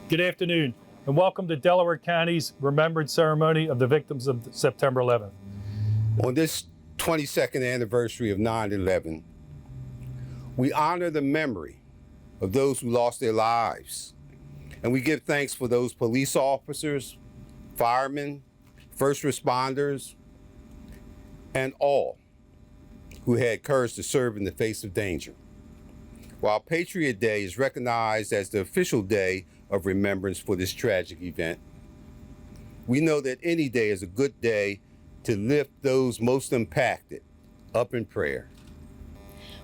Good afternoon, and welcome to Delaware County's Remembrance Ceremony of the victims of September 11th. On this 22nd anniversary of 9/11, we honor the memory of those who lost their lives, and we give thanks for those police officers, firemen, first responders, and all who had courage to serve in the face of danger. While Patriot Day is recognized as the official day of remembrance for this tragic event, we know that any day is a good day to lift those most impacted up in prayer.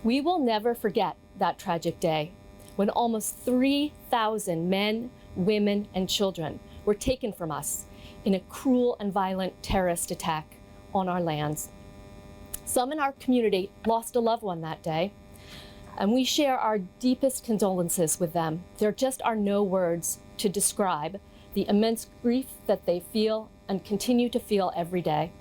We will never forget that tragic day when almost 3,000 men, women, and children were taken from us in a cruel and violent terrorist attack on our lands. Some in our community lost a loved one that day, and we share our deepest condolences with them. There just are no words to describe the immense grief that they feel and continue to feel every day.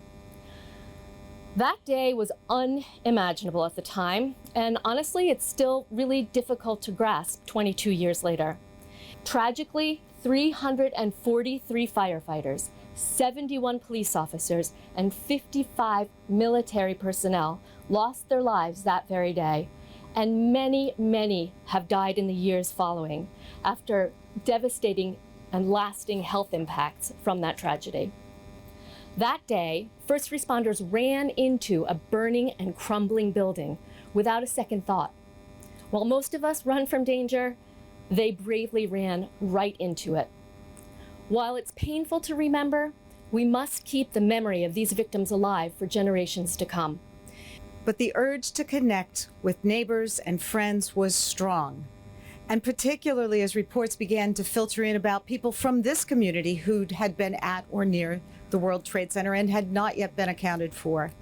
That day was unimaginable at the time, and honestly, it's still really difficult to grasp 22 years later. Tragically, 343 firefighters, 71 police officers, and 55 military personnel lost their lives that very day. And many, many have died in the years following after devastating and lasting health impacts from that tragedy. That day, first responders ran into a burning and crumbling building without a second thought. While most of us run from danger, they bravely ran right into it. While it's painful to remember, we must keep the memory of these victims alive for generations to come. But the urge to connect with neighbors and friends was strong, and particularly as reports began to filter in about people from this community who had been at or near the World Trade Center and had not yet been accounted for.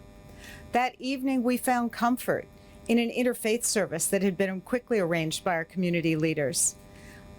That evening, we found comfort in an interfaith service that had been quickly arranged by our community leaders.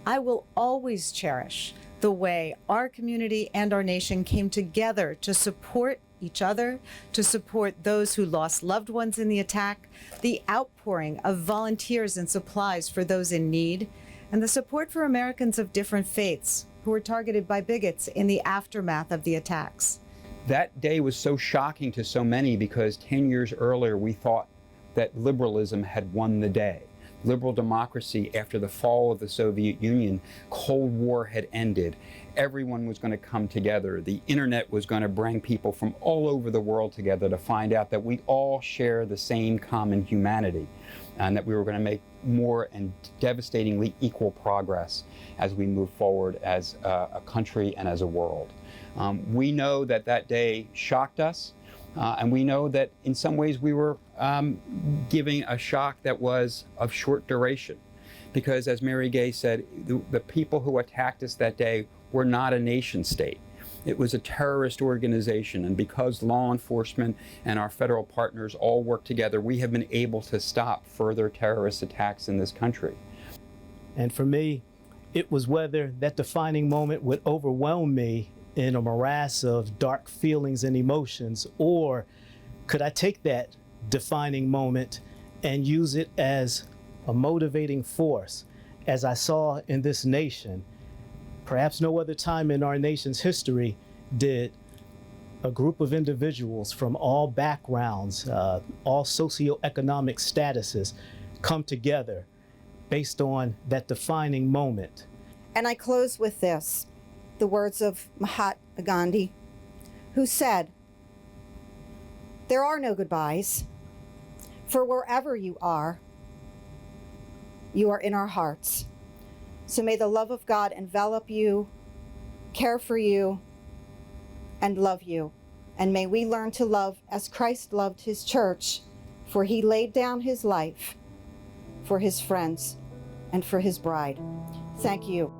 I will always cherish the way our community and our nation came together to support each other, to support those who lost loved ones in the attack, the outpouring of volunteers and supplies for those in need, and the support for Americans of different faiths who were targeted by bigots in the aftermath of the attacks. That day was so shocking to so many because 10 years earlier we thought that liberalism had won the day. Liberal democracy after the fall of the Soviet Union, Cold War had ended. Everyone was going to come together. The internet was going to bring people from all over the world together to find out that we all share the same common humanity and that we were going to make more and devastatingly equal progress as we move forward as a country and as a world. We know that that day shocked us. And we know that in some ways we were giving a shock that was of short duration. Because as Mary Gay said, the people who attacked us that day were not a nation state. It was a terrorist organization. And because law enforcement and our federal partners all work together, we have been able to stop further terrorist attacks in this country. And for me, it was whether that defining moment would overwhelm me in a morass of dark feelings and emotions, or could I take that defining moment and use it as a motivating force, as I saw in this nation. Perhaps no other time in our nation's history did a group of individuals from all backgrounds, all socioeconomic statuses come together based on that defining moment. And I close with this. The words of Mahatma Gandhi, who said, "There are no goodbyes, for wherever you are in our hearts. So may the love of God envelop you, care for you, and love you. And may we learn to love as Christ loved his church, for he laid down his life for his friends and for his bride." Thank you.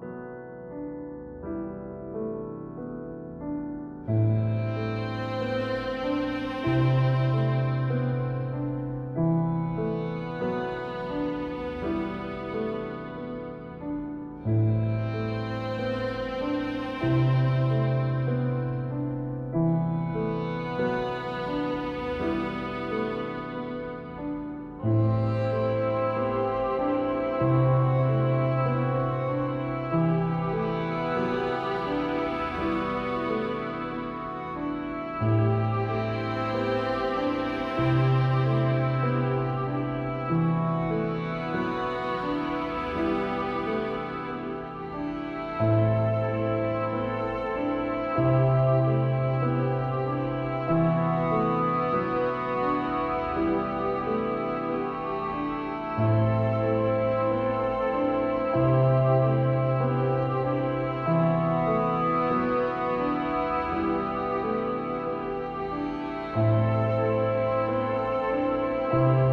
you.